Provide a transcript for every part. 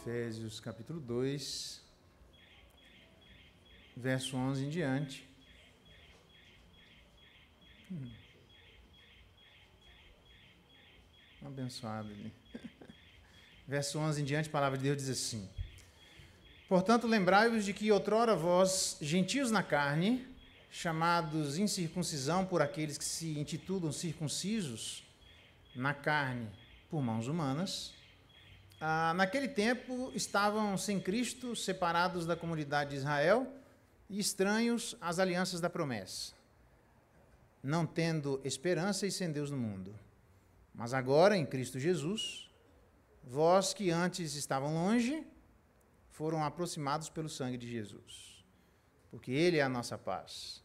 Efésios capítulo 2, verso 11 em diante. Abençoado ali. Verso 11 em diante, a palavra de Deus diz assim: Portanto, lembrai-vos de que outrora vós, gentios na carne, chamados incircuncisão por aqueles que se intitulam circuncisos na carne por mãos humanas, naquele tempo estavam sem Cristo, separados da comunidade de Israel e estranhos às alianças da promessa, não tendo esperança e sem Deus no mundo. Mas agora, em Cristo Jesus, vós que antes estavam longe, foram aproximados pelo sangue de Jesus, porque Ele é a nossa paz,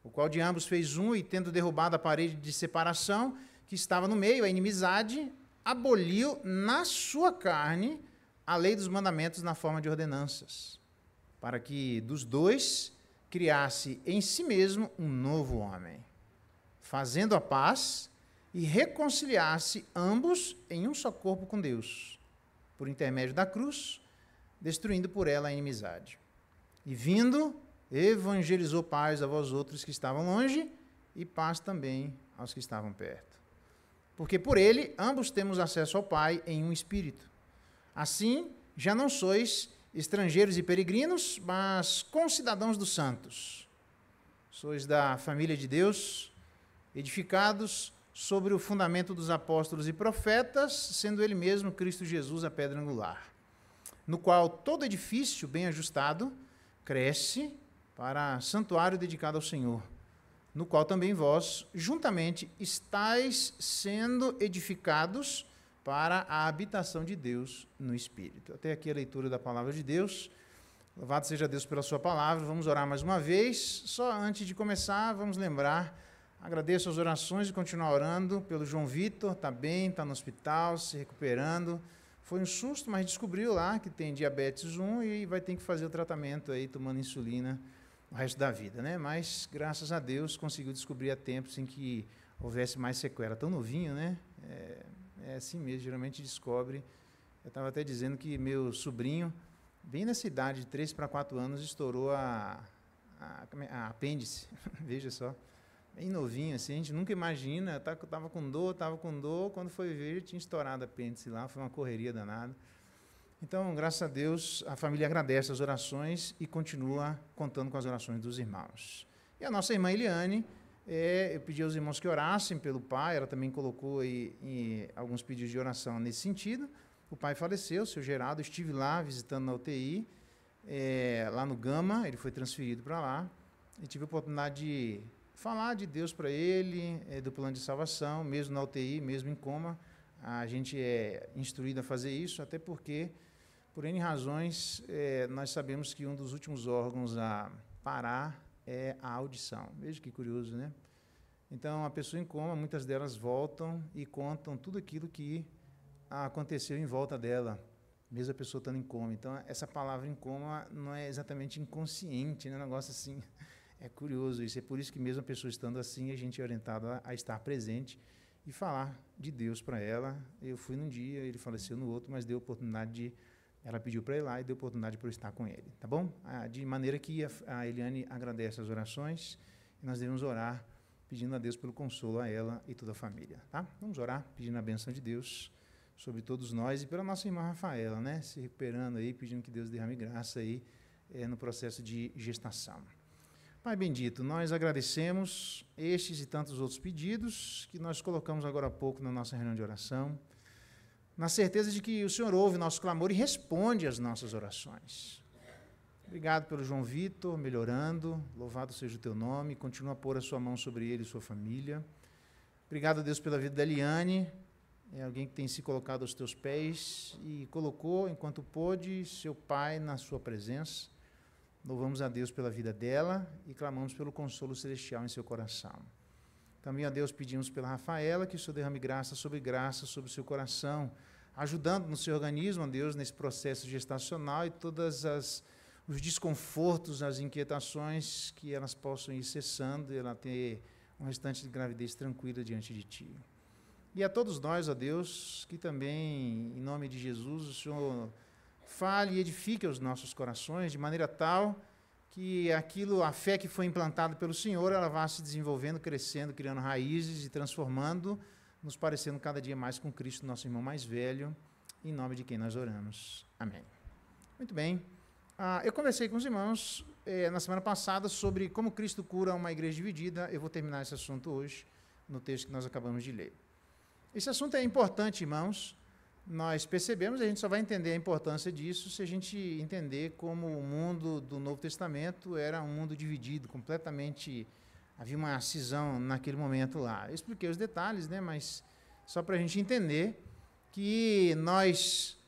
o qual de ambos fez um, e tendo derrubado a parede de separação que estava no meio, a inimizade, aboliu na sua carne a lei dos mandamentos na forma de ordenanças, para que dos dois criasse em si mesmo um novo homem, fazendo a paz e reconciliasse ambos em um só corpo com Deus, por intermédio da cruz, destruindo por ela a inimizade. E vindo, evangelizou paz a vós outros que estavam longe, e paz também aos que estavam perto. Porque por ele ambos temos acesso ao Pai em um espírito. Assim, já não sois estrangeiros e peregrinos, mas concidadãos dos santos. Sois da família de Deus, edificados sobre o fundamento dos apóstolos e profetas, sendo ele mesmo Cristo Jesus a pedra angular, no qual todo edifício bem ajustado cresce para santuário dedicado ao Senhor, no qual também vós, juntamente, estáis sendo edificados para a habitação de Deus no Espírito. Até aqui a leitura da palavra de Deus. Louvado seja Deus pela sua palavra. Vamos orar mais uma vez. Só antes de começar, vamos lembrar, agradeço as orações e continuar orando pelo João Vitor, está bem, está no hospital, se recuperando. Foi um susto, mas descobriu lá que tem diabetes 1 e vai ter que fazer o tratamento aí, tomando insulina o resto da vida, né? Mas, graças a Deus, conseguiu descobrir a tempo sem que houvesse mais sequela. Tão novinho, né? É assim mesmo, geralmente descobre. Eu estava até dizendo que meu sobrinho, bem nessa idade, de 3 para 4 anos, estourou a apêndice. Veja só. Bem novinho, assim, a gente nunca imagina. Estava com dor, quando foi ver, tinha estourado a apêndice lá, foi uma correria danada. Então, graças a Deus, a família agradece as orações e continua contando com as orações dos irmãos. E a nossa irmã Eliane, eu pedi aos irmãos que orassem pelo pai, ela também colocou aí alguns pedidos de oração nesse sentido. O pai faleceu, o seu Geraldo, estive lá visitando na UTI, lá no Gama, ele foi transferido para lá, e tive a oportunidade de falar de Deus para ele, do plano de salvação, mesmo na UTI, mesmo em coma. A gente é instruído a fazer isso, até porque, por N razões, nós sabemos que um dos últimos órgãos a parar é a audição. Veja que curioso, né? Então, a pessoa em coma, muitas delas voltam e contam tudo aquilo que aconteceu em volta dela, mesmo a pessoa estando em coma. Então, essa palavra em coma não é exatamente inconsciente, né? Um negócio assim, é curioso isso. É por isso que mesmo a pessoa estando assim, a gente é orientado a estar presente e falar de Deus para ela. Eu fui num dia, ele faleceu no outro, mas deu oportunidade ela pediu para ir lá e deu oportunidade para eu estar com ele, tá bom? De maneira que a Eliane agradece as orações e nós devemos orar pedindo a Deus pelo consolo a ela e toda a família, tá? Vamos orar pedindo a bênção de Deus sobre todos nós e pela nossa irmã Rafaela, né? Se recuperando aí, pedindo que Deus derrame graça aí no processo de gestação. Pai bendito, nós agradecemos estes e tantos outros pedidos que nós colocamos agora há pouco na nossa reunião de oração, na certeza de que o Senhor ouve nosso clamor e responde às nossas orações. Obrigado pelo João Vitor, melhorando, louvado seja o teu nome, continua a pôr a sua mão sobre ele e sua família. Obrigado, Deus, pela vida da Eliane, alguém que tem se colocado aos teus pés e colocou, enquanto pôde, seu pai na sua presença. Louvamos a Deus pela vida dela e clamamos pelo consolo celestial em seu coração. Também a Deus pedimos pela Rafaela, que o Senhor derrame graça sobre o seu coração, ajudando no seu organismo, a Deus, nesse processo gestacional e todos os desconfortos, as inquietações, que elas possam ir cessando e ela ter um restante de gravidez tranquila diante de Ti. E a todos nós, ó Deus, que também, em nome de Jesus, o Senhor fale e edifique os nossos corações de maneira tal que a fé que foi implantada pelo Senhor, ela vá se desenvolvendo, crescendo, criando raízes e transformando, nos parecendo cada dia mais com Cristo, nosso irmão mais velho, em nome de quem nós oramos. Amém. Muito bem. Eu conversei com os irmãos na semana passada sobre como Cristo cura uma igreja dividida. Eu vou terminar esse assunto hoje, no texto que nós acabamos de ler. Esse assunto é importante, irmãos. Nós percebemos, a gente só vai entender a importância disso se a gente entender como o mundo do Novo Testamento era um mundo dividido, completamente, havia uma cisão naquele momento lá. Eu expliquei os detalhes, né, mas só para a gente entender que nós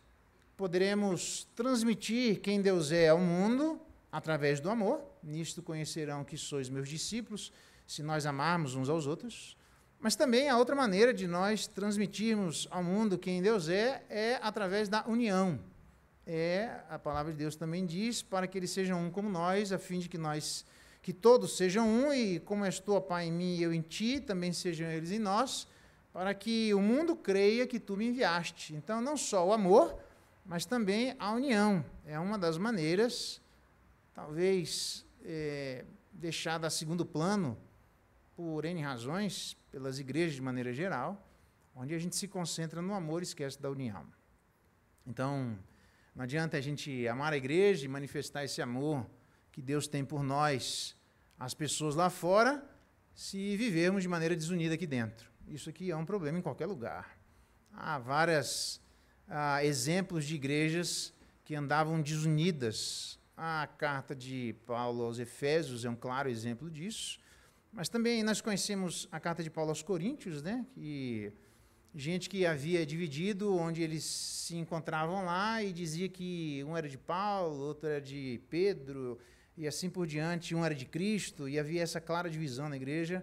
poderemos transmitir quem Deus é ao mundo através do amor. Nisto conhecerão que sois meus discípulos, se nós amarmos uns aos outros. Mas também a outra maneira de nós transmitirmos ao mundo quem Deus é através da união. A palavra de Deus também diz, para que eles sejam um como nós, a fim de que todos sejam um, e como és tu, ó Pai, em mim e eu em ti, também sejam eles em nós, para que o mundo creia que tu me enviaste. Então, não só o amor, mas também a união. É uma das maneiras, talvez deixada a segundo plano, por N razões, pelas igrejas de maneira geral, onde a gente se concentra no amor e esquece da união. Então, não adianta a gente amar a igreja e manifestar esse amor que Deus tem por nós, as pessoas lá fora, se vivermos de maneira desunida aqui dentro. Isso aqui é um problema em qualquer lugar. Há vários exemplos de igrejas que andavam desunidas. A carta de Paulo aos Efésios é um claro exemplo disso. Mas também nós conhecemos a carta de Paulo aos Coríntios, né? Que gente que havia dividido, onde eles se encontravam lá e dizia que um era de Paulo, outro era de Pedro, e assim por diante, um era de Cristo, e havia essa clara divisão na igreja.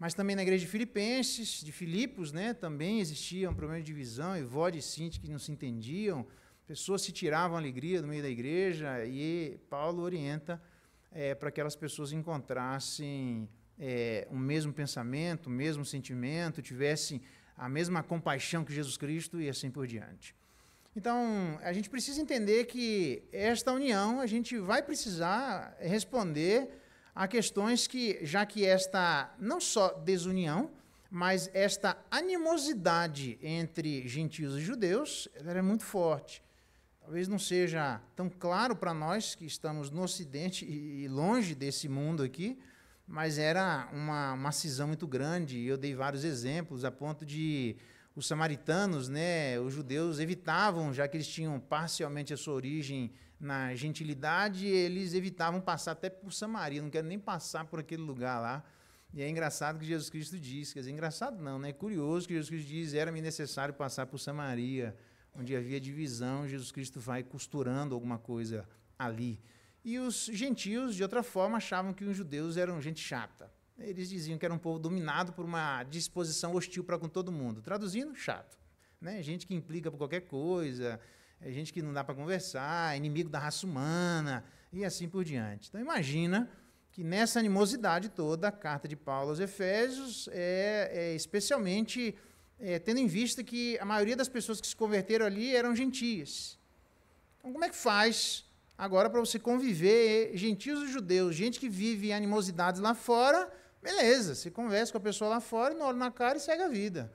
Mas também na igreja de Filipenses, de Filipos, né? Também existia um problema de divisão, e Vó e Sinti que não se entendiam, pessoas se tiravam alegria do meio da igreja, e Paulo orienta para que aquelas pessoas encontrassem o mesmo pensamento, o mesmo sentimento, tivessem a mesma compaixão que Jesus Cristo e assim por diante. Então, a gente precisa entender que esta união, a gente vai precisar responder a questões que, já que esta, não só desunião, mas esta animosidade entre gentios e judeus, ela era muito forte. Talvez não seja tão claro para nós que estamos no Ocidente e longe desse mundo aqui, mas era uma cisão muito grande, e eu dei vários exemplos, a ponto de os samaritanos, né, os judeus evitavam, já que eles tinham parcialmente a sua origem na gentilidade, eles evitavam passar até por Samaria, não querem nem passar por aquele lugar lá. E é engraçado que Jesus Cristo diz, quer dizer, engraçado não, né? É curioso que Jesus Cristo diz, era-me necessário passar por Samaria, onde havia divisão, Jesus Cristo vai costurando alguma coisa ali. E os gentios, de outra forma, achavam que os judeus eram gente chata. Eles diziam que era um povo dominado por uma disposição hostil para com todo mundo. Traduzindo, chato. Né? Gente que implica por qualquer coisa, gente que não dá para conversar, inimigo da raça humana, e assim por diante. Então, imagina que nessa animosidade toda, a carta de Paulo aos Efésios especialmente tendo em vista que a maioria das pessoas que se converteram ali eram gentias. Então, como é que faz agora para você conviver, gentios e judeus, gente que vive em animosidades lá fora, beleza, você conversa com a pessoa lá fora, não olha na cara e segue a vida.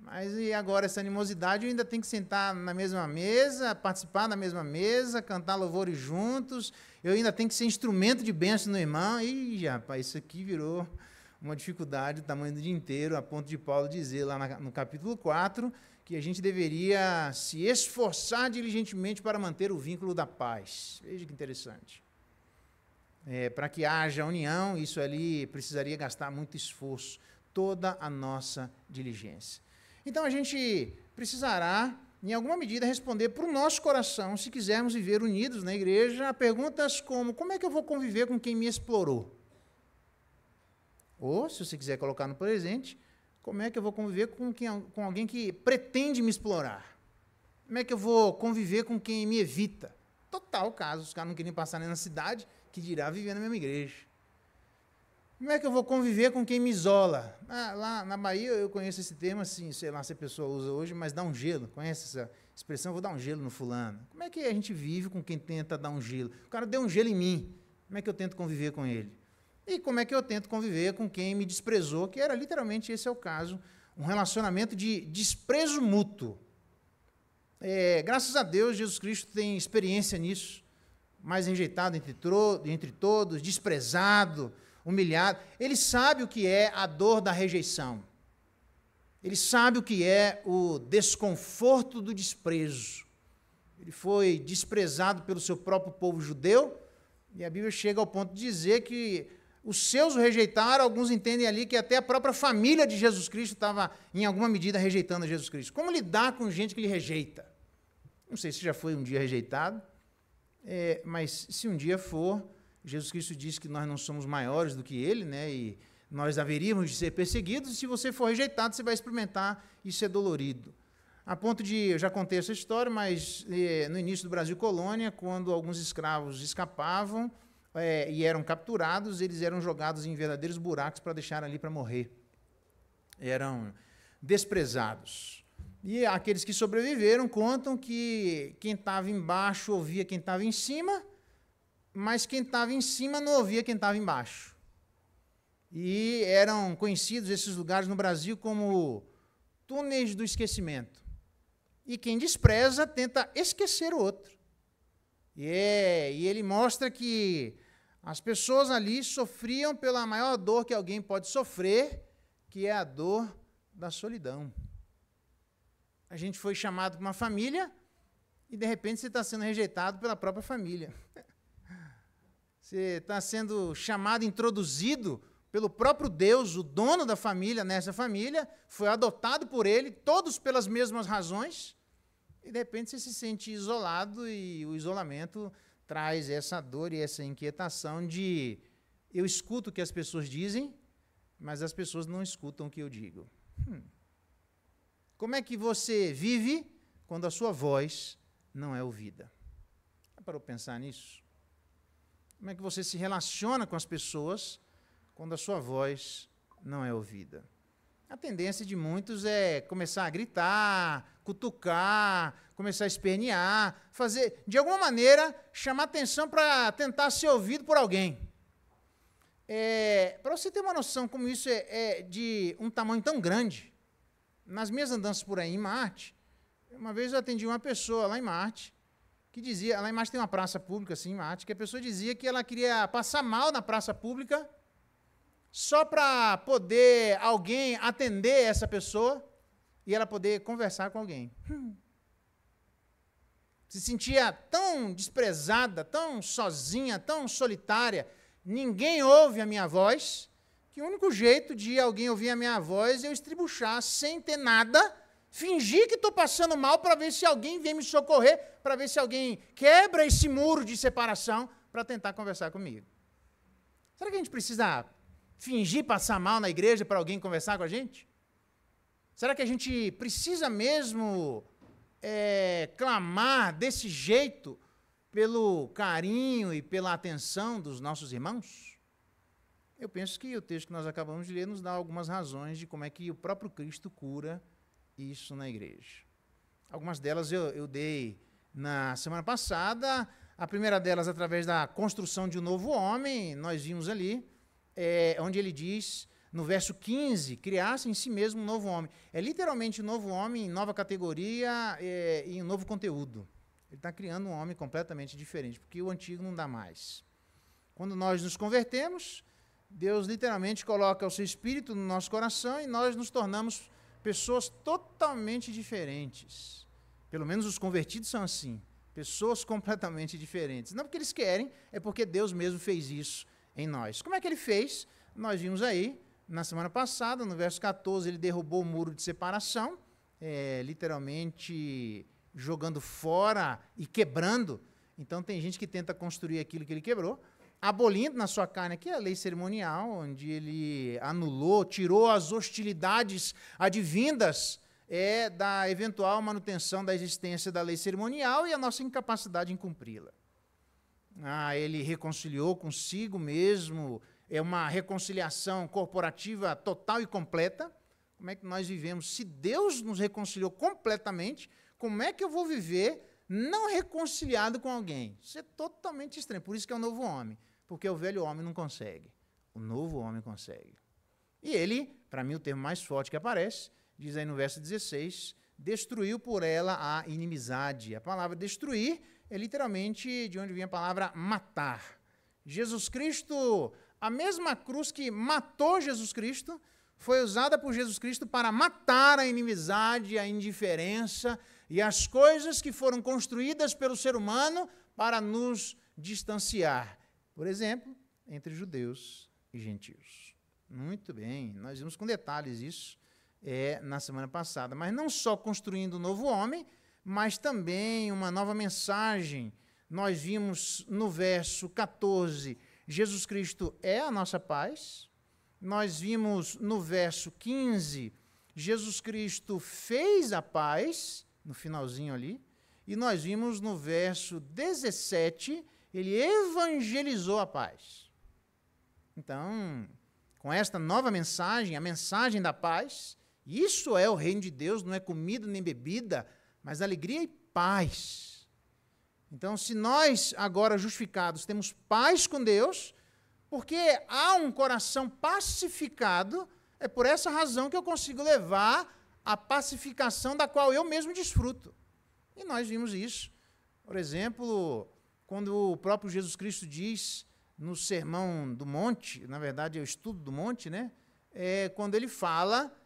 Mas e agora essa animosidade, eu ainda tenho que sentar na mesma mesa, participar da mesma mesa, cantar louvores juntos, eu ainda tenho que ser instrumento de bênção no irmão. Ih, rapaz, isso aqui virou uma dificuldade do tamanho do dia inteiro, a ponto de Paulo dizer lá no capítulo 4, que a gente deveria se esforçar diligentemente para manter o vínculo da paz. Veja que interessante. Para que haja união, isso ali precisaria gastar muito esforço, toda a nossa diligência. Então, a gente precisará, em alguma medida, responder para o nosso coração, se quisermos viver unidos na igreja, a perguntas como é que eu vou conviver com quem me explorou? Ou, se você quiser colocar no presente, como é que eu vou conviver com alguém que pretende me explorar? Como é que eu vou conviver com quem me evita? Total caso, os caras não queriam passar nem na cidade, que dirá viver na mesma igreja. Como é que eu vou conviver com quem me isola? Lá na Bahia eu conheço esse termo assim, sei lá se a pessoa usa hoje, mas dá um gelo. Conhece essa expressão? Vou dar um gelo no fulano. Como é que a gente vive com quem tenta dar um gelo? O cara deu um gelo em mim. Como é que eu tento conviver com ele? E como é que eu tento conviver com quem me desprezou? Que era literalmente esse é o caso, um relacionamento de desprezo mútuo. Graças a Deus, Jesus Cristo tem experiência nisso. Mais rejeitado entre todos, desprezado, humilhado. Ele sabe o que é a dor da rejeição. Ele sabe o que é o desconforto do desprezo. Ele foi desprezado pelo seu próprio povo judeu, e a Bíblia chega ao ponto de dizer que os seus o rejeitaram, alguns entendem ali que até a própria família de Jesus Cristo estava, em alguma medida, rejeitando a Jesus Cristo. Como lidar com gente que lhe rejeita? Não sei se já foi um dia rejeitado, mas se um dia for, Jesus Cristo diz que nós não somos maiores do que ele, né, e nós haveríamos de ser perseguidos, e se você for rejeitado, você vai experimentar e ser dolorido. A ponto de, eu já contei essa história, mas no início do Brasil Colônia, quando alguns escravos escapavam e eram capturados, eles eram jogados em verdadeiros buracos para deixar ali para morrer. Eram desprezados. E aqueles que sobreviveram contam que quem estava embaixo ouvia quem estava em cima, mas quem estava em cima não ouvia quem estava embaixo. E eram conhecidos esses lugares no Brasil como túneis do esquecimento. E quem despreza tenta esquecer o outro. E ele mostra que as pessoas ali sofriam pela maior dor que alguém pode sofrer, que é a dor da solidão. A gente foi chamado para uma família e, de repente, você está sendo rejeitado pela própria família. Você está sendo chamado, introduzido pelo próprio Deus, o dono da família, nessa família, foi adotado por ele, todos pelas mesmas razões, e, de repente, você se sente isolado e o isolamento traz essa dor e essa inquietação de eu escuto o que as pessoas dizem, mas as pessoas não escutam o que eu digo. Como é que você vive quando a sua voz não é ouvida? Já parou para pensar nisso? Como é que você se relaciona com as pessoas quando a sua voz não é ouvida? A tendência de muitos é começar a gritar, cutucar, começar a espernear, fazer, de alguma maneira, chamar atenção para tentar ser ouvido por alguém. Para você ter uma noção como isso é de um tamanho tão grande, nas minhas andanças por aí em Marte, uma vez eu atendi uma pessoa lá em Marte, que dizia, lá em Marte tem uma praça pública assim, em Marte, que a pessoa dizia que ela queria passar mal na praça pública, só para poder alguém atender essa pessoa e ela poder conversar com alguém. Se sentia tão desprezada, tão sozinha, tão solitária, ninguém ouve a minha voz, que o único jeito de alguém ouvir a minha voz é eu estribuchar sem ter nada, fingir que estou passando mal para ver se alguém vem me socorrer, para ver se alguém quebra esse muro de separação para tentar conversar comigo. Será que a gente precisa fingir passar mal na igreja para alguém conversar com a gente? Será que a gente precisa mesmo clamar desse jeito pelo carinho e pela atenção dos nossos irmãos? Eu penso que o texto que nós acabamos de ler nos dá algumas razões de como é que o próprio Cristo cura isso na igreja. Algumas delas eu dei na semana passada, a primeira delas através da construção de um novo homem, nós vimos ali, onde ele diz, no verso 15, criasse em si mesmo um novo homem. É literalmente um novo homem, nova categoria e um novo conteúdo. Ele está criando um homem completamente diferente, porque o antigo não dá mais. Quando nós nos convertemos, Deus literalmente coloca o seu Espírito no nosso coração e nós nos tornamos pessoas totalmente diferentes. Pelo menos os convertidos são assim, pessoas completamente diferentes. Não porque eles querem, é porque Deus mesmo fez isso em nós. Como é que ele fez? Nós vimos aí, na semana passada, no verso 14, ele derrubou o muro de separação, literalmente jogando fora e quebrando. Então tem gente que tenta construir aquilo que ele quebrou, abolindo na sua carne aqui a lei cerimonial, onde ele anulou, tirou as hostilidades advindas da eventual manutenção da existência da lei cerimonial e a nossa incapacidade em cumpri-la. Ele reconciliou consigo mesmo é uma reconciliação corporativa total e completa. Como é que nós vivemos? Se Deus nos reconciliou completamente, como é que eu vou viver não reconciliado com alguém? Isso é totalmente estranho. Por isso que é o novo homem. Porque o velho homem não consegue. O novo homem consegue. E ele, para mim o termo mais forte que aparece, diz aí no verso 16, destruiu por ela a inimizade. A palavra destruir é literalmente de onde vem a palavra matar. Jesus Cristo, a mesma cruz que matou Jesus Cristo, foi usada por Jesus Cristo para matar a inimizade, a indiferença e as coisas que foram construídas pelo ser humano para nos distanciar. Por exemplo, entre judeus e gentios. Muito bem, nós vimos com detalhes isso na semana passada. Mas não só construindo um novo homem, mas também uma nova mensagem. Nós vimos no verso 14, Jesus Cristo é a nossa paz. Nós vimos no verso 15, Jesus Cristo fez a paz, no finalzinho ali. E nós vimos no verso 17, ele evangelizou a paz. Então, com esta nova mensagem, a mensagem da paz, isso é o reino de Deus, não é comida nem bebida, mas alegria e paz. Então, se nós, agora justificados, temos paz com Deus, porque há um coração pacificado, é por essa razão que eu consigo levar a pacificação da qual eu mesmo desfruto. E nós vimos isso. Por exemplo, quando o próprio Jesus Cristo diz no Sermão do Monte, na verdade é o Estudo do Monte, né? Quando ele fala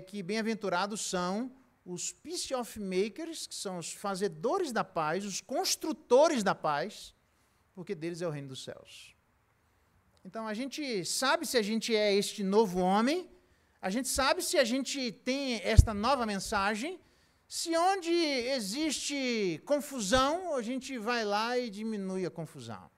que bem-aventurados são os peace of makers, que são os fazedores da paz, os construtores da paz, porque deles é o reino dos céus. Então, a gente sabe se a gente é este novo homem, a gente sabe se a gente tem esta nova mensagem, se onde existe confusão, a gente vai lá e diminui a confusão.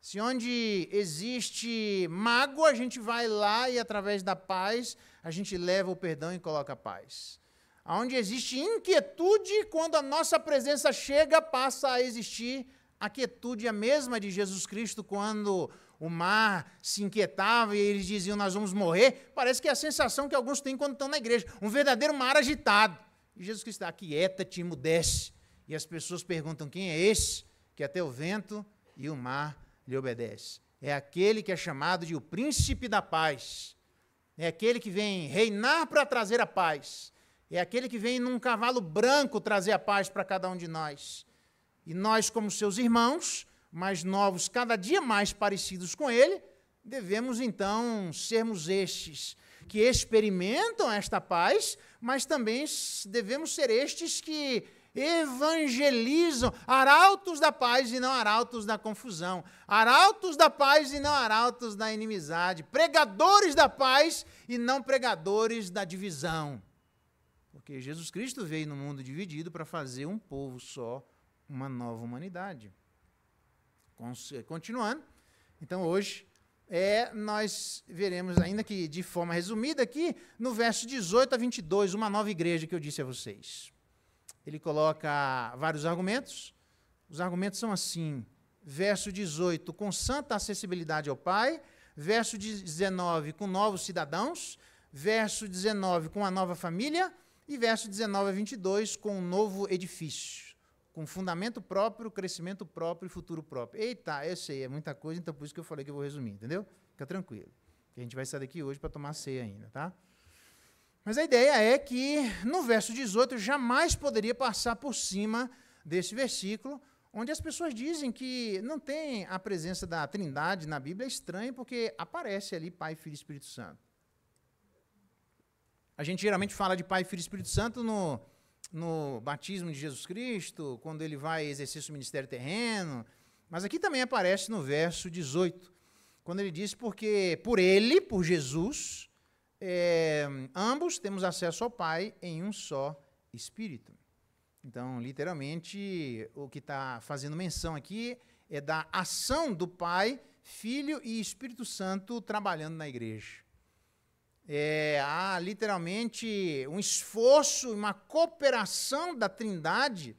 Se onde existe mágoa, a gente vai lá e, através da paz, a gente leva o perdão e coloca a paz. Onde existe inquietude, quando a nossa presença chega, passa a existir a quietude, a mesma de Jesus Cristo, quando o mar se inquietava e eles diziam, nós vamos morrer. Parece que é a sensação que alguns têm quando estão na igreja. Um verdadeiro mar agitado. E Jesus Cristo está, aquieta-te, emudece. E as pessoas perguntam, quem é esse? Que até o vento e o mar lhe obedece. É aquele que é chamado de o príncipe da paz. É aquele que vem reinar para trazer a paz. É aquele que vem num cavalo branco trazer a paz para cada um de nós. E nós, como seus irmãos, mais novos, cada dia mais parecidos com ele, devemos, então, sermos estes que experimentam esta paz, mas também devemos ser estes que evangelizam, arautos da paz e não arautos da confusão, arautos da paz e não arautos da inimizade, pregadores da paz e não pregadores da divisão. Porque Jesus Cristo veio no mundo dividido para fazer um povo só, uma nova humanidade. Continuando, então hoje nós veremos, ainda que de forma resumida aqui, no verso 18 a 22, uma nova igreja que eu disse a vocês. Ele coloca vários argumentos. Os argumentos são assim, verso 18, com santa acessibilidade ao Pai, verso 19, com novos cidadãos, verso 19, com a nova família, e verso 19 a 22, com um novo edifício, com fundamento próprio, crescimento próprio e futuro próprio. Eita, eu sei, é muita coisa, então por isso que eu falei que eu vou resumir, entendeu? Fica tranquilo, que a gente vai sair daqui hoje para tomar ceia ainda, tá? Mas a ideia é que, no verso 18, eu jamais poderia passar por cima desse versículo, onde as pessoas dizem que não tem a presença da Trindade na Bíblia, é estranho, porque aparece ali Pai, Filho e Espírito Santo. A gente geralmente fala de Pai, Filho e Espírito Santo no batismo de Jesus Cristo, quando ele vai exercer seu ministério terreno, mas aqui também aparece no verso 18, quando ele diz, porque por ele, por Jesus, ambos temos acesso ao Pai em um só Espírito. Então, literalmente, o que está fazendo menção aqui é da ação do Pai, Filho e Espírito Santo trabalhando na igreja. Há literalmente um esforço, uma cooperação da Trindade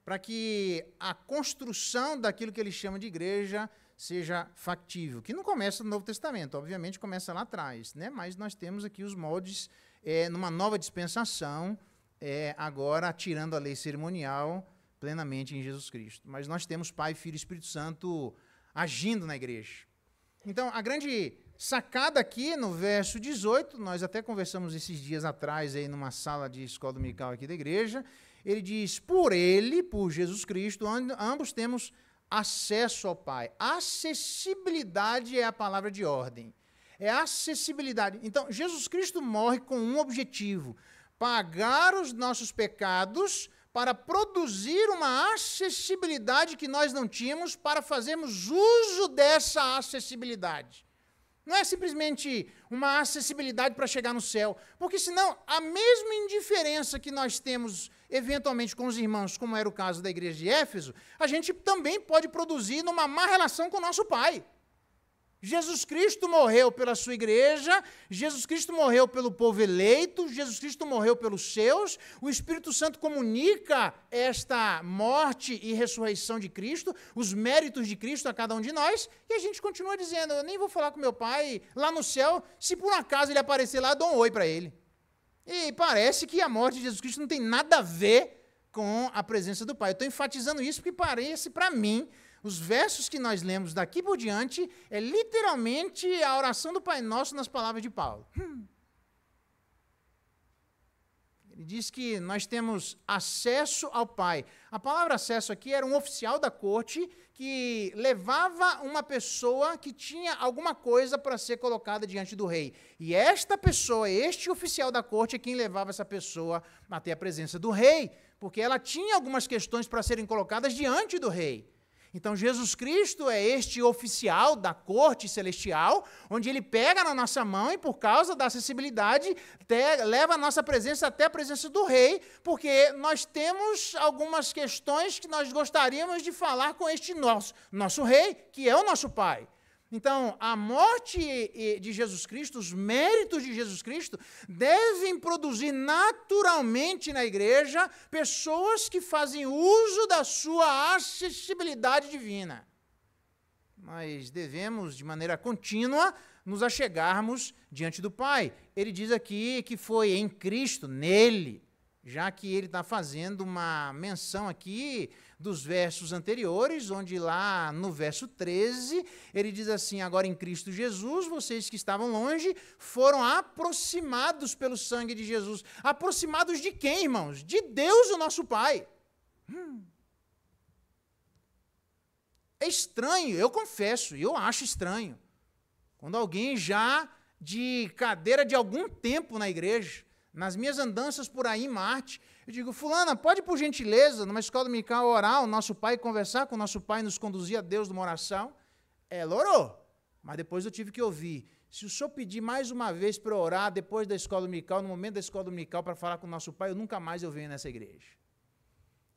para que a construção daquilo que ele chama de igreja seja factível, que não começa no Novo Testamento, obviamente começa lá atrás, né? Mas nós temos aqui os moldes numa nova dispensação, agora tirando a lei cerimonial plenamente em Jesus Cristo. Mas nós temos Pai, Filho e Espírito Santo agindo na igreja. Então, a grande sacada aqui no verso 18, nós até conversamos esses dias atrás aí numa sala de escola dominical aqui da igreja, ele diz, por ele, por Jesus Cristo, ambos temos acesso ao Pai. Acessibilidade é a palavra de ordem. É acessibilidade. Então, Jesus Cristo morre com um objetivo, pagar os nossos pecados para produzir uma acessibilidade que nós não tínhamos para fazermos uso dessa acessibilidade. Não é simplesmente uma acessibilidade para chegar no céu, porque senão a mesma indiferença que nós temos eventualmente com os irmãos, como era o caso da igreja de Éfeso, a gente também pode produzir numa má relação com o nosso Pai. Jesus Cristo morreu pela sua igreja, Jesus Cristo morreu pelo povo eleito, Jesus Cristo morreu pelos seus, o Espírito Santo comunica esta morte e ressurreição de Cristo, os méritos de Cristo a cada um de nós, e a gente continua dizendo, eu nem vou falar com meu Pai lá no céu, se por um acaso ele aparecer lá, eu dou um oi para ele. E parece que a morte de Jesus Cristo não tem nada a ver com a presença do Pai. Eu estou enfatizando isso porque parece, para mim, os versos que nós lemos daqui por diante é literalmente a oração do Pai Nosso nas palavras de Paulo. Ele diz que nós temos acesso ao Pai. A palavra acesso aqui era um oficial da corte que levava uma pessoa que tinha alguma coisa para ser colocada diante do rei. E esta pessoa, este oficial da corte, é quem levava essa pessoa até a presença do rei, porque ela tinha algumas questões para serem colocadas diante do rei. Então, Jesus Cristo é este oficial da corte celestial, onde ele pega na nossa mão e, por causa da acessibilidade, leva a nossa presença até a presença do rei, porque nós temos algumas questões que nós gostaríamos de falar com este nosso rei, que é o nosso Pai. Então, a morte de Jesus Cristo, os méritos de Jesus Cristo, devem produzir naturalmente na igreja pessoas que fazem uso da sua acessibilidade divina. Nós devemos, de maneira contínua, nos achegarmos diante do Pai. Ele diz aqui que foi em Cristo, nele, já que ele está fazendo uma menção aqui dos versos anteriores, onde lá no verso 13, ele diz assim, agora em Cristo Jesus, vocês que estavam longe, foram aproximados pelo sangue de Jesus. Aproximados de quem, irmãos? De Deus, o nosso Pai. É estranho, eu confesso, eu acho estranho, quando alguém já de cadeira de algum tempo na igreja, nas minhas andanças por aí em Marte, eu digo, fulana, pode por gentileza, numa escola dominical, orar o nosso Pai, conversar com o nosso Pai, nos conduzir a Deus numa oração? Ela orou, mas depois eu tive que ouvir, se o senhor pedir mais uma vez para orar depois da escola dominical, no momento da escola dominical, para falar com o nosso Pai, eu nunca mais venho nessa igreja.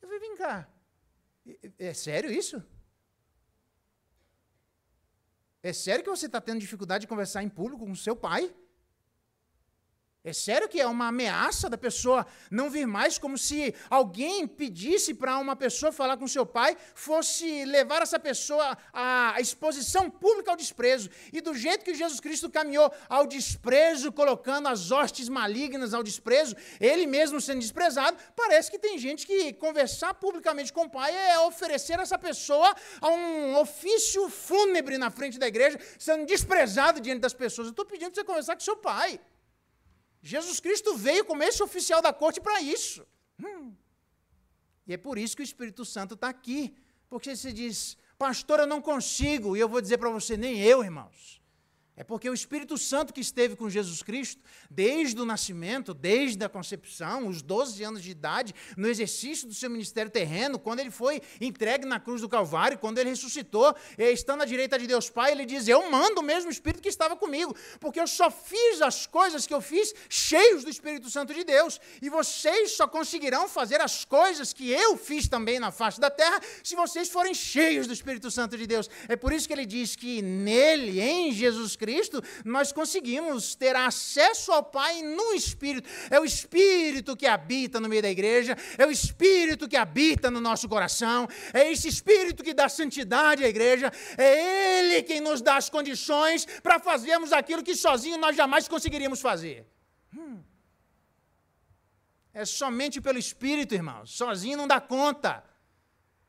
Eu falei, vem cá, é sério isso? É sério que você está tendo dificuldade de conversar em público com o seu pai? É sério que é uma ameaça da pessoa não vir mais, como se alguém pedisse para uma pessoa falar com seu pai, fosse levar essa pessoa à exposição pública ao desprezo. E do jeito que Jesus Cristo caminhou ao desprezo, colocando as hostes malignas ao desprezo, ele mesmo sendo desprezado, parece que tem gente que conversar publicamente com o pai é oferecer essa pessoa a um ofício fúnebre na frente da igreja, sendo desprezado diante das pessoas. Eu estou pedindo para você conversar com seu pai. Jesus Cristo veio como esse oficial da corte para isso. E é por isso que o Espírito Santo está aqui. Porque você diz, pastor, eu não consigo. E eu vou dizer para você, nem eu, irmãos. É porque o Espírito Santo que esteve com Jesus Cristo, desde o nascimento, desde a concepção, os 12 anos de idade, no exercício do seu ministério terreno, quando ele foi entregue na cruz do Calvário, quando ele ressuscitou, estando à direita de Deus Pai, ele diz, eu mando o mesmo Espírito que estava comigo, porque eu só fiz as coisas que eu fiz cheios do Espírito Santo de Deus, e vocês só conseguirão fazer as coisas que eu fiz também na face da terra, se vocês forem cheios do Espírito Santo de Deus. É por isso que ele diz que nele, em Jesus Cristo, Cristo, nós conseguimos ter acesso ao Pai no Espírito. É o Espírito que habita no meio da igreja, é o Espírito que habita no nosso coração, é esse Espírito que dá santidade à igreja, é Ele quem nos dá as condições para fazermos aquilo que sozinho nós jamais conseguiríamos fazer. É somente pelo Espírito, irmãos, sozinho não dá conta.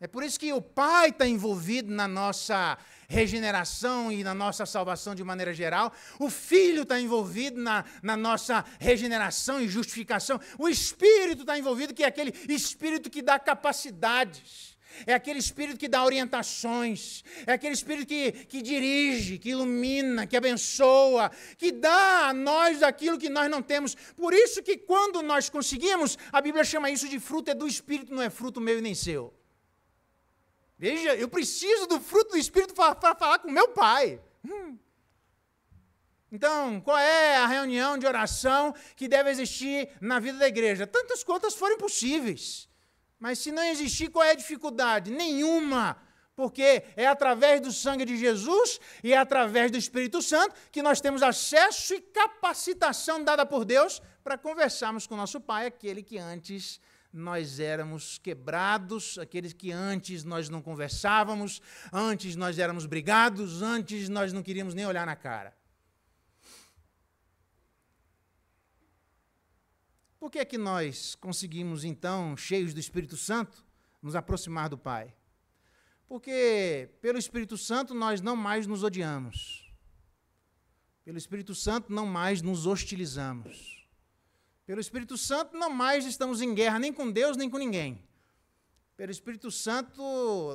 É por isso que o Pai está envolvido na nossa regeneração e na nossa salvação de maneira geral. O Filho está envolvido na nossa regeneração e justificação. O Espírito está envolvido, que é aquele Espírito que dá capacidades. É aquele Espírito que dá orientações. É aquele Espírito que dirige, que ilumina, que abençoa, que dá a nós aquilo que nós não temos. Por isso que quando nós conseguimos, a Bíblia chama isso de fruto é do Espírito, não é fruto meu e nem seu. Veja, eu preciso do fruto do Espírito para falar com meu Pai. Então, qual é a reunião de oração que deve existir na vida da igreja? Tantas quantas forem possíveis. Mas se não existir, qual é a dificuldade? Nenhuma. Porque é através do sangue de Jesus e é através do Espírito Santo que nós temos acesso e capacitação dada por Deus para conversarmos com o nosso Pai, aquele que antes nós éramos quebrados, aqueles que antes nós não conversávamos, antes nós éramos brigados, antes nós não queríamos nem olhar na cara. Por que é que nós conseguimos, então, cheios do Espírito Santo, nos aproximar do Pai? Porque pelo Espírito Santo nós não mais nos odiamos. Pelo Espírito Santo não mais nos hostilizamos. Pelo Espírito Santo, não mais estamos em guerra nem com Deus, nem com ninguém. Pelo Espírito Santo,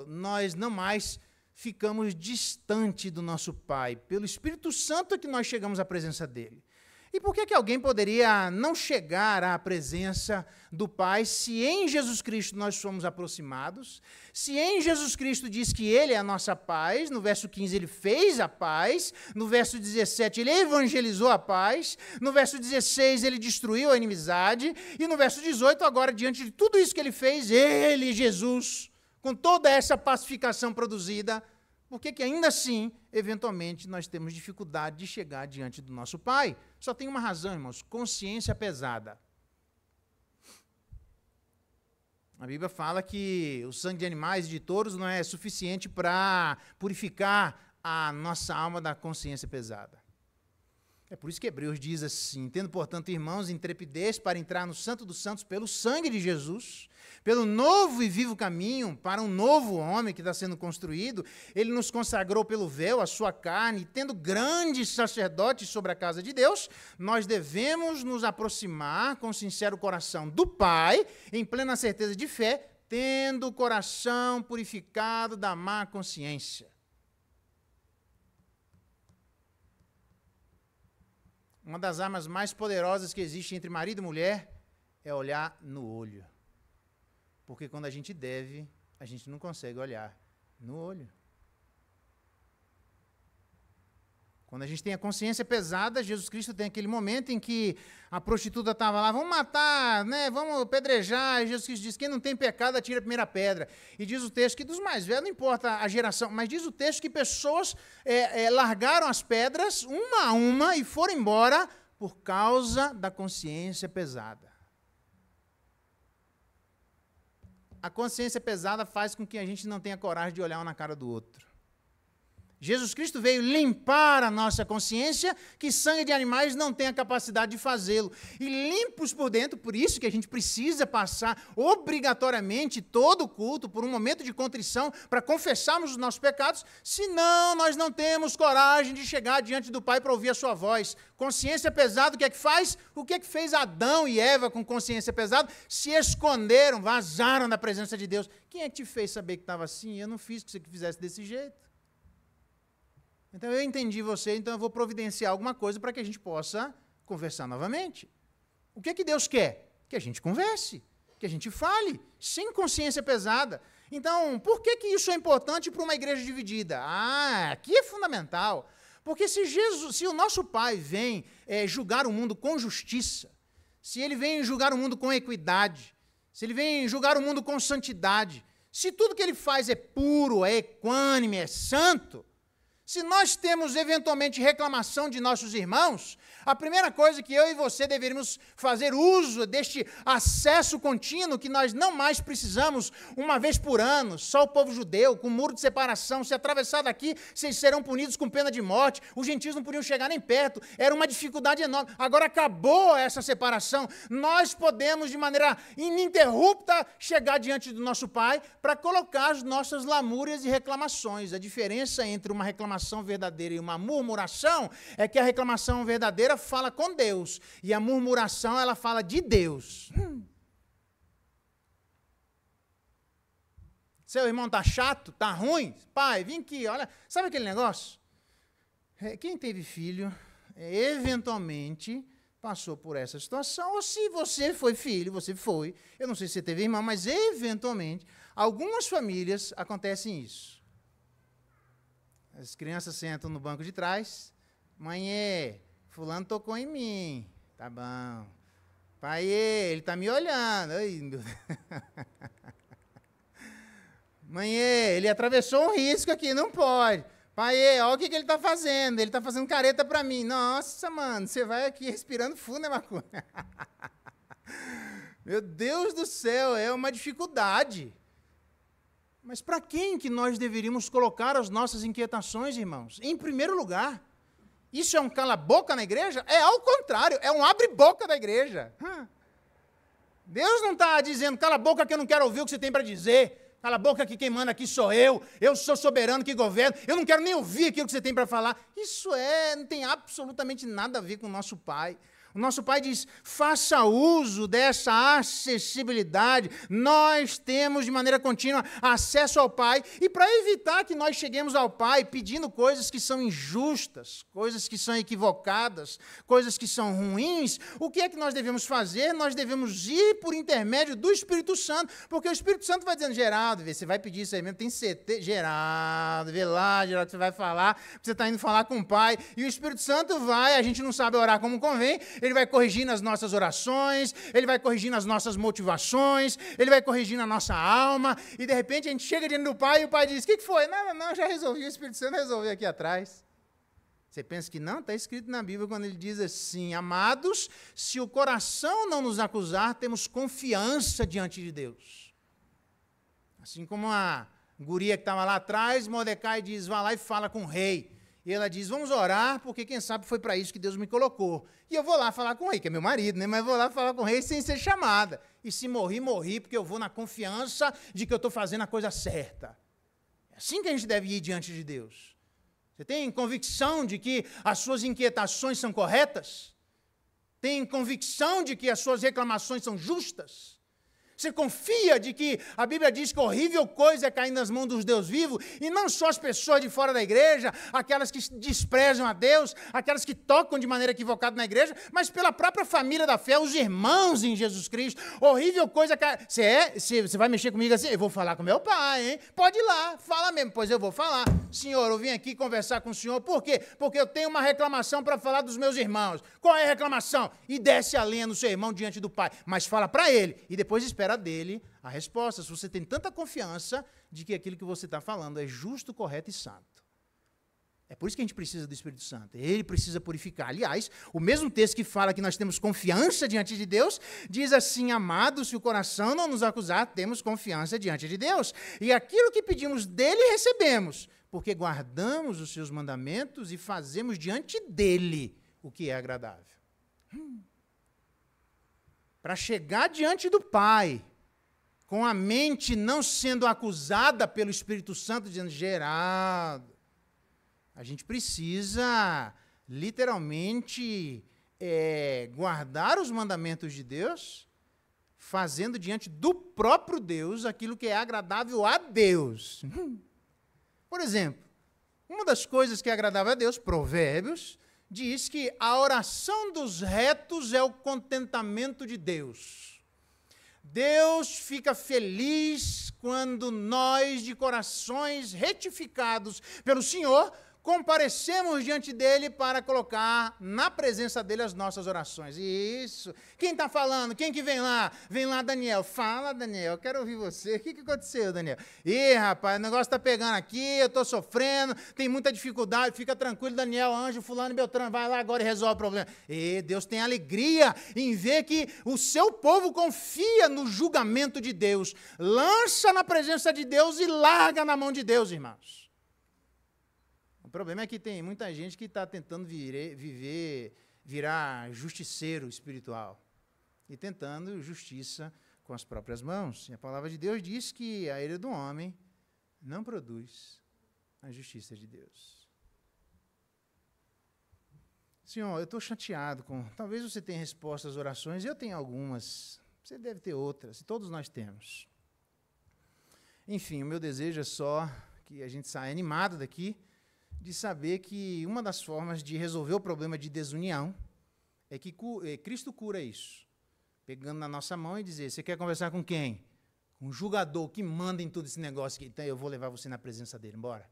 nós não mais ficamos distante do nosso Pai. Pelo Espírito Santo é que nós chegamos à presença dEle. E por que alguém poderia não chegar à presença do Pai se em Jesus Cristo nós somos aproximados? Se em Jesus Cristo diz que Ele é a nossa paz, no verso 15 Ele fez a paz, no verso 17 Ele evangelizou a paz, no verso 16 Ele destruiu a inimizade, e no verso 18, agora, diante de tudo isso que Ele fez, Ele, Jesus, com toda essa pacificação produzida, por que ainda assim, eventualmente, nós temos dificuldade de chegar diante do nosso Pai? Só tem uma razão, irmãos: consciência pesada. A Bíblia fala que o sangue de animais e de touros não é suficiente para purificar a nossa alma da consciência pesada. É por isso que Hebreus diz assim: tendo, portanto, irmãos, intrepidez para entrar no Santo dos Santos pelo sangue de Jesus, pelo novo e vivo caminho, para um novo homem que está sendo construído, Ele nos consagrou pelo véu, a sua carne, e tendo grandes sacerdotes sobre a casa de Deus, nós devemos nos aproximar com sincero coração do Pai, em plena certeza de fé, tendo o coração purificado da má consciência. Uma das armas mais poderosas que existe entre marido e mulher é olhar no olho. Porque quando a gente deve, a gente não consegue olhar no olho. Quando a gente tem a consciência pesada, Jesus Cristo tem aquele momento em que a prostituta estava lá: vamos matar, né? Vamos apedrejar. E Jesus Cristo diz: quem não tem pecado, atira a primeira pedra. E diz o texto que dos mais velhos, não importa a geração, mas diz o texto que pessoas largaram as pedras, uma a uma, e foram embora por causa da consciência pesada. A consciência pesada faz com que a gente não tenha coragem de olhar um na cara do outro. Jesus Cristo veio limpar a nossa consciência, que sangue de animais não tem a capacidade de fazê-lo. E limpos por dentro, por isso que a gente precisa passar obrigatoriamente todo o culto por um momento de contrição para confessarmos os nossos pecados, senão nós não temos coragem de chegar diante do Pai para ouvir a sua voz. Consciência pesada, o que é que faz? O que é que fez Adão e Eva com consciência pesada? Se esconderam, vazaram da presença de Deus. Quem é que te fez saber que estava assim? Eu não fiz que você fizesse desse jeito. Então, eu entendi você, então eu vou providenciar alguma coisa para que a gente possa conversar novamente. O que é que Deus quer? Que a gente converse, que a gente fale, sem consciência pesada. Então, por que isso é importante para uma igreja dividida? Aqui é fundamental. Porque se o nosso Pai vem julgar o mundo com justiça, se Ele vem julgar o mundo com equidade, se Ele vem julgar o mundo com santidade, se tudo que Ele faz é puro, é equânime, é santo, Se nós temos eventualmente reclamação de nossos irmãos, a primeira coisa que eu e você deveríamos fazer uso deste acesso contínuo que nós não mais precisamos uma vez por ano, só o povo judeu, com muro de separação, se atravessar daqui, vocês serão punidos com pena de morte, os gentios não podiam chegar nem perto, era uma dificuldade enorme. Agora acabou essa separação, nós podemos de maneira ininterrupta chegar diante do nosso Pai para colocar as nossas lamúrias e reclamações. A diferença entre uma reclamação verdadeira e uma murmuração é que a reclamação verdadeira fala com Deus e a murmuração ela fala de Deus. Seu irmão está chato, está ruim? Pai, vem aqui, olha, sabe aquele negócio? Quem teve filho, eventualmente passou por essa situação, ou se você foi filho, você foi, eu não sei se você teve irmão, mas eventualmente, algumas famílias acontecem isso. As crianças sentam no banco de trás. Mãe, fulano tocou em mim. Tá bom. Pai, ele está me olhando. Ai, meu Deus. Mãe, ele atravessou um risco aqui, não pode. Pai, olha o que ele está fazendo. Ele está fazendo careta para mim. Nossa, mano, você vai aqui respirando fundo, né, maconha? Meu Deus do céu, é uma dificuldade. Mas para quem que nós deveríamos colocar as nossas inquietações, irmãos? Em primeiro lugar, isso é um cala-boca na igreja? É ao contrário, é um abre-boca da igreja. Deus não está dizendo, cala a boca que eu não quero ouvir o que você tem para dizer, cala a boca que quem manda aqui sou eu sou soberano que governo, eu não quero nem ouvir aquilo que você tem para falar. Isso não tem absolutamente nada a ver com o nosso Pai. O nosso Pai diz, faça uso dessa acessibilidade. Nós temos de maneira contínua acesso ao Pai. E para evitar que nós cheguemos ao Pai pedindo coisas que são injustas, coisas que são equivocadas, coisas que são ruins, o que é que nós devemos fazer? Nós devemos ir por intermédio do Espírito Santo, porque o Espírito Santo vai dizendo, Geraldo, você vai pedir isso aí mesmo, tem certeza, Geraldo, vê lá, Geraldo, que você vai falar, você está indo falar com o Pai, e o Espírito Santo vai, a gente não sabe orar como convém, ele vai corrigindo as nossas orações, ele vai corrigindo as nossas motivações, ele vai corrigindo a nossa alma, e de repente a gente chega diante do Pai e o Pai diz, o que foi? Não, já resolvi, o Espírito Santo resolveu aqui atrás. Você pensa que não? Está escrito na Bíblia quando ele diz assim, amados, se o coração não nos acusar, temos confiança diante de Deus. Assim como a guria que estava lá atrás, Mordecai diz, vá lá e fala com o rei. E ela diz, vamos orar, porque quem sabe foi para isso que Deus me colocou. E eu vou lá falar com o rei, que é meu marido, né? Mas vou lá falar com o rei sem ser chamada. E se morri, morri, porque eu vou na confiança de que eu estou fazendo a coisa certa. É assim que a gente deve ir diante de Deus. Você tem convicção de que as suas inquietações são corretas? Tem convicção de que as suas reclamações são justas? Você confia de que a Bíblia diz que horrível coisa é cair nas mãos dos Deus vivos, e não só as pessoas de fora da igreja, aquelas que desprezam a Deus, aquelas que tocam de maneira equivocada na igreja, mas pela própria família da fé, os irmãos em Jesus Cristo. Horrível coisa é cair... Você vai mexer comigo assim? Eu vou falar com meu pai, hein? Pode ir lá, fala mesmo. Pois eu vou falar. Senhor, eu vim aqui conversar com o senhor. Por quê? Porque eu tenho uma reclamação para falar dos meus irmãos. Qual é a reclamação? E desce a lenha no seu irmão diante do pai. Mas fala para ele, e depois espera dele a resposta, se você tem tanta confiança de que aquilo que você está falando é justo, correto e santo. É por isso que a gente precisa do Espírito Santo. Ele precisa purificar. Aliás, o mesmo texto que fala que nós temos confiança diante de Deus, diz assim, amados, se o coração não nos acusar, temos confiança diante de Deus. E aquilo que pedimos dele, recebemos, porque guardamos os seus mandamentos e fazemos diante dele o que é agradável. Para chegar diante do Pai, com a mente não sendo acusada pelo Espírito Santo, dizendo, Geraldo, a gente precisa, literalmente, guardar os mandamentos de Deus, fazendo diante do próprio Deus aquilo que é agradável a Deus. Por exemplo, uma das coisas que é agradável a Deus, Provérbios, diz que a oração dos retos é o contentamento de Deus. Deus fica feliz quando nós, de corações retificados pelo Senhor, comparecemos diante dele para colocar na presença dele as nossas orações. Isso. Quem está falando? Quem que vem lá? Vem lá, Daniel. Fala, Daniel, eu quero ouvir você. O que aconteceu, Daniel? Ih, rapaz, o negócio está pegando aqui, eu estou sofrendo, tem muita dificuldade, fica tranquilo, Daniel, anjo, fulano e Beltrano, vai lá agora e resolve o problema. E Deus tem alegria em ver que o seu povo confia no julgamento de Deus, lança na presença de Deus e larga na mão de Deus, irmãos. O problema é que tem muita gente que está tentando virar justiceiro espiritual e tentando justiça com as próprias mãos. E a palavra de Deus diz que a ira do homem não produz a justiça de Deus. Senhor, eu estou chateado com... Talvez você tenha resposta às orações, eu tenho algumas, você deve ter outras, e todos nós temos. Enfim, o meu desejo é só que a gente saia animado daqui, de saber que uma das formas de resolver o problema de desunião é que Cristo cura isso. Pegando na nossa mão e dizer, você quer conversar com quem? Com um julgador que manda em todo esse negócio aqui. Então eu vou levar você na presença dele, bora.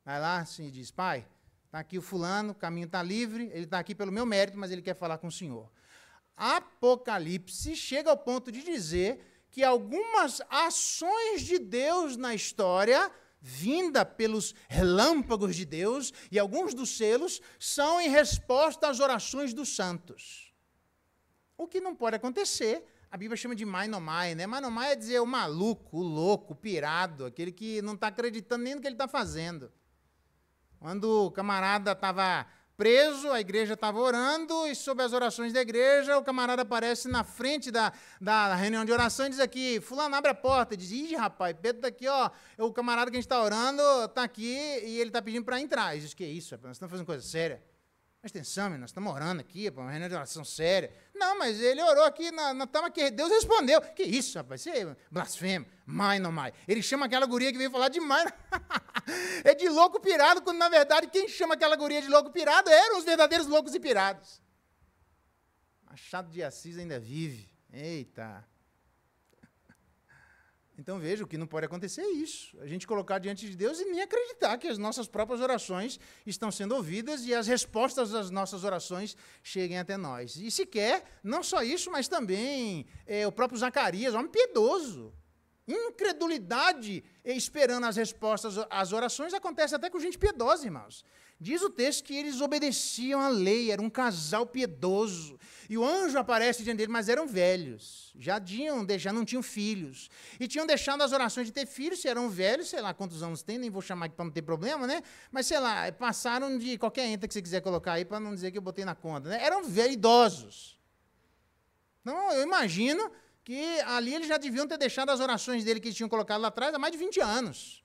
Vai lá assim, e diz, pai, está aqui o fulano, o caminho está livre, ele está aqui pelo meu mérito, mas ele quer falar com o Senhor. Apocalipse chega ao ponto de dizer que algumas ações de Deus na história, vinda pelos relâmpagos de Deus, e alguns dos selos são em resposta às orações dos santos. O que não pode acontecer, a Bíblia chama de mainomai, né? Mainomai é dizer o maluco, o louco, o pirado, aquele que não está acreditando nem no que ele está fazendo. Quando o camarada estava preso, a igreja estava orando, e sob as orações da igreja, o camarada aparece na frente da reunião de oração e diz aqui, fulano, abre a porta. E diz, ih, rapaz, Pedro está aqui, ó, o camarada que a gente está orando está aqui e ele está pedindo para entrar. E diz, que isso, rapaz, nós estamos fazendo coisa séria. Presta atenção, nós estamos orando aqui, uma reunião de oração séria. Não, mas ele orou aqui, nós estamos aqui, Deus respondeu. Que isso, rapaz, você é blasfemo, mai não mai. Ele chama aquela guria que veio falar de mai. É de louco pirado, quando na verdade quem chama aquela guria de louco pirado eram os verdadeiros loucos e pirados. Machado de Assis ainda vive. Eita. Então veja, o que não pode acontecer é isso. A gente colocar diante de Deus e nem acreditar que as nossas próprias orações estão sendo ouvidas e as respostas das nossas orações cheguem até nós. E sequer, não só isso, mas também o próprio Zacarias, homem piedoso. Incredulidade esperando as respostas às orações acontece até com gente piedosa, irmãos. Diz o texto que eles obedeciam à lei, era um casal piedoso. E o anjo aparece diante dele, mas eram velhos. Já não tinham filhos. E tinham deixado as orações de ter filhos, se eram velhos, sei lá quantos anos tem, nem vou chamar aqui para não ter problema, né? Mas, sei lá, passaram de qualquer enta que você quiser colocar aí, para não dizer que eu botei na conta, né? Eram velhos, idosos. Então, eu imagino que ali eles já deviam ter deixado as orações dele que eles tinham colocado lá atrás há mais de 20 anos.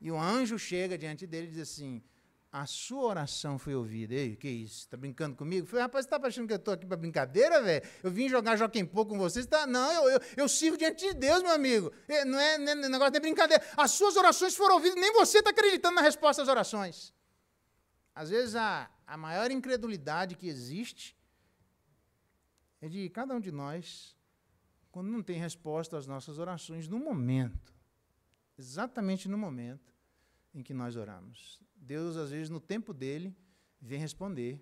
E o anjo chega diante dele e diz assim, a sua oração foi ouvida. Ei, que isso? Está brincando comigo? Eu falei, rapaz, você está achando que eu estou aqui para brincadeira, velho? Eu vim jogar Joaquim Pô com você? Não, eu sirvo diante de Deus, meu amigo. Não é negócio de brincadeira. As suas orações foram ouvidas, nem você está acreditando na resposta às orações. Às vezes, a maior incredulidade que existe é de cada um de nós, quando não tem resposta às nossas orações no momento, exatamente no momento em que nós oramos. Deus, às vezes, no tempo dele, vem responder.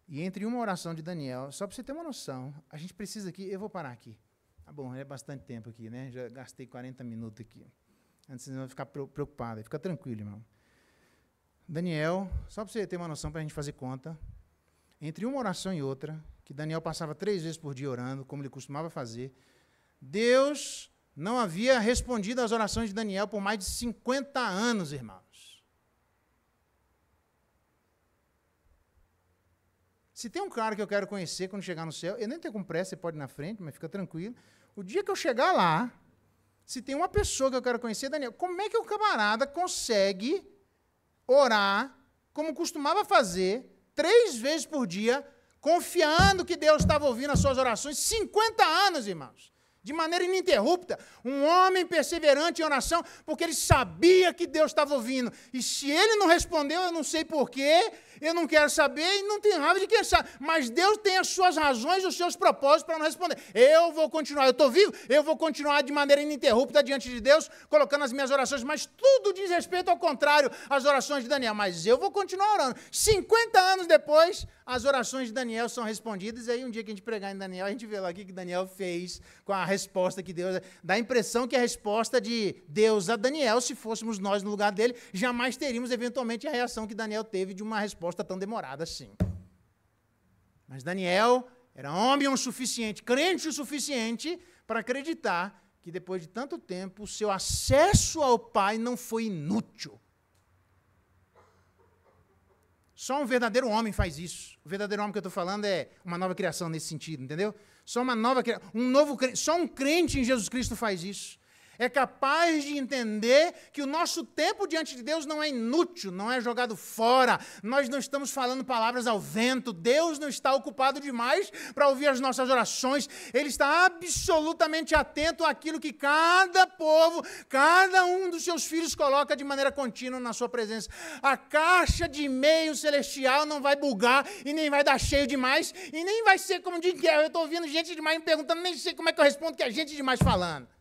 E entre uma oração de Daniel, só para você ter uma noção, a gente precisa aqui, eu vou parar aqui. Tá bom, é bastante tempo aqui, né? Já gastei 40 minutos aqui. Antes de você ficar preocupado, fica tranquilo, irmão. Daniel, só para você ter uma noção, para a gente fazer conta, entre uma oração e outra, que Daniel passava 3 vezes por dia orando, como ele costumava fazer, Deus não havia respondido às orações de Daniel por mais de 50 anos, irmãos. Se tem um cara que eu quero conhecer quando chegar no céu, eu nem tenho com pressa, você pode ir na frente, mas fica tranquilo. O dia que eu chegar lá, se tem uma pessoa que eu quero conhecer, Daniel, como é que o camarada consegue orar, como costumava fazer, 3 vezes por dia, confiando que Deus estava ouvindo as suas orações, 50 anos, irmãos. de maneira ininterrupta, um homem perseverante em oração, porque ele sabia que Deus estava ouvindo. E se ele não respondeu, eu não sei porquê, eu não quero saber e não tenho raiva de quem sabe. Mas Deus tem as suas razões, os seus propósitos para não responder. Eu vou continuar, eu estou vivo, eu vou continuar de maneira ininterrupta diante de Deus, colocando as minhas orações, mas tudo diz respeito ao contrário às orações de Daniel. Mas eu vou continuar orando. 50 anos depois, as orações de Daniel são respondidas, e aí um dia que a gente pregar em Daniel, a gente vê lá o que Daniel fez com a resposta que Deus... Dá a impressão que a resposta de Deus a Daniel, se fôssemos nós no lugar dele, jamais teríamos eventualmente a reação que Daniel teve de uma resposta tão demorada assim. Mas Daniel era homem o suficiente, crente o suficiente, para acreditar que depois de tanto tempo, o seu acesso ao Pai não foi inútil. Só um verdadeiro homem faz isso. O verdadeiro homem que eu estou falando é uma nova criação nesse sentido, entendeu? Só uma nova criação, só um crente em Jesus Cristo faz isso. É capaz de entender que o nosso tempo diante de Deus não é inútil, não é jogado fora. Nós não estamos falando palavras ao vento. Deus não está ocupado demais para ouvir as nossas orações. Ele está absolutamente atento àquilo que cada povo, cada um dos seus filhos coloca de maneira contínua na sua presença. A caixa de e-mail celestial não vai bugar e nem vai dar cheio demais e nem vai ser como de guerra. Eu estou ouvindo gente demais me perguntando, nem sei como é que eu respondo, que é gente demais falando.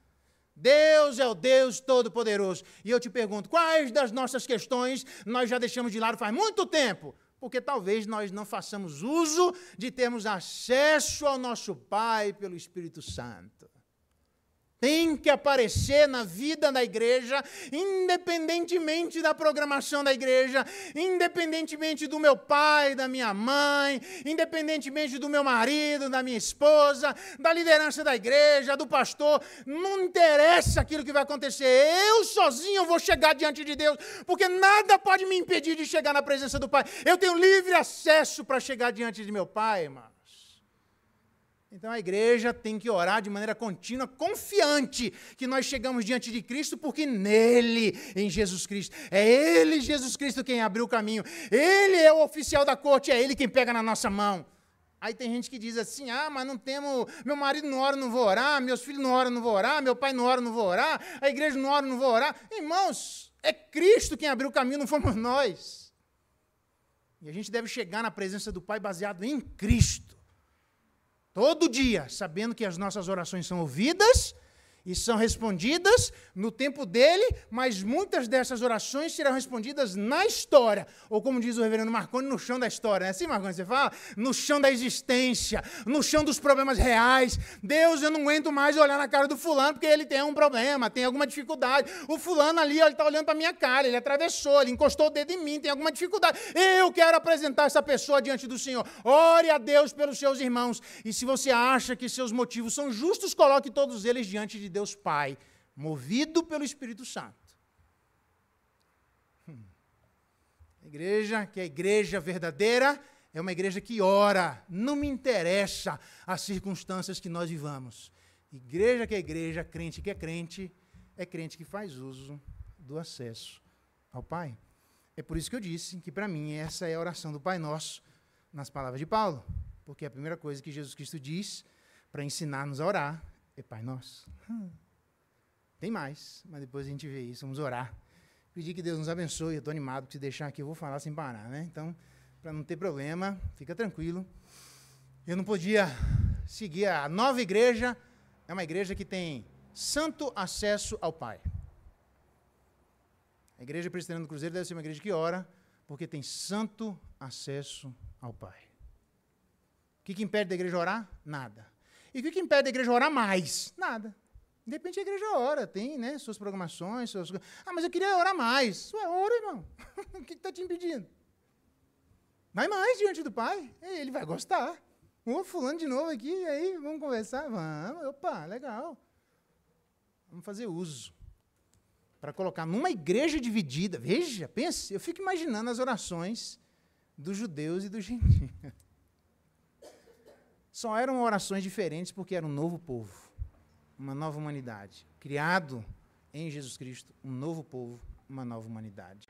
Deus é o Deus Todo-Poderoso. E eu te pergunto, quais das nossas questões nós já deixamos de lado faz muito tempo? Porque talvez nós não façamos uso de termos acesso ao nosso Pai pelo Espírito Santo. Tem que aparecer na vida da igreja, independentemente da programação da igreja, independentemente do meu pai, da minha mãe, independentemente do meu marido, da minha esposa, da liderança da igreja, do pastor. Não interessa aquilo que vai acontecer. Eu sozinho vou chegar diante de Deus, porque nada pode me impedir de chegar na presença do Pai. Eu tenho livre acesso para chegar diante de meu Pai, irmão. Então a igreja tem que orar de maneira contínua, confiante que nós chegamos diante de Cristo, porque nele, em Jesus Cristo, é Ele, Jesus Cristo, quem abriu o caminho. Ele é o oficial da corte, é Ele quem pega na nossa mão. Aí tem gente que diz assim, mas não temos, meu marido não ora, não vou orar, meus filhos não oram, não vou orar, meu pai não ora, não vou orar, a igreja não ora, não vou orar. Irmãos, é Cristo quem abriu o caminho, não fomos nós. E a gente deve chegar na presença do Pai baseado em Cristo. Todo dia, sabendo que as nossas orações são ouvidas e são respondidas no tempo dele, mas muitas dessas orações serão respondidas na história, ou como diz o reverendo Marconi, no chão da história. Não é assim, Marconi, você fala? No chão da existência, no chão dos problemas reais. Deus, eu não aguento mais olhar na cara do fulano, porque ele tem um problema, tem alguma dificuldade. O fulano ali, ele está olhando para a minha cara, ele atravessou, ele encostou o dedo em mim, tem alguma dificuldade. Eu quero apresentar essa pessoa diante do Senhor. Ore a Deus pelos seus irmãos. E se você acha que seus motivos são justos, coloque todos eles diante de Deus Pai, movido pelo Espírito Santo. A igreja, que é a igreja verdadeira, é uma igreja que ora. Não me interessa as circunstâncias que nós vivamos. Igreja que é igreja, crente que é crente que faz uso do acesso ao Pai. É por isso que eu disse que, para mim, essa é a oração do Pai Nosso, nas palavras de Paulo. Porque a primeira coisa que Jesus Cristo diz para ensinar-nos a orar é Pai Nosso. Tem mais, mas depois a gente vê isso. Vamos orar. Pedir que Deus nos abençoe. Eu estou animado, porque se deixar aqui eu vou falar sem parar, né? Então, para não ter problema, fica tranquilo. Eu não podia seguir. A nova igreja é uma igreja que tem santo acesso ao Pai. A igreja presbiteriana do Cruzeiro deve ser uma igreja que ora, porque tem santo acesso ao Pai. O que impede da igreja orar? Nada. E o que impede da igreja orar mais? Nada. De repente a igreja ora, tem, né, suas programações, suas... mas eu queria orar mais. Ué, ora, irmão. O que está te impedindo? Vai mais diante do Pai. Ele vai gostar. Fulano de novo aqui, e aí, vamos conversar? Vamos, opa, legal. Vamos fazer uso. Para colocar numa igreja dividida. Veja, pense, eu fico imaginando as orações dos judeus e dos gentios. Só eram orações diferentes porque era um novo povo, uma nova humanidade. Criado em Jesus Cristo, um novo povo, uma nova humanidade.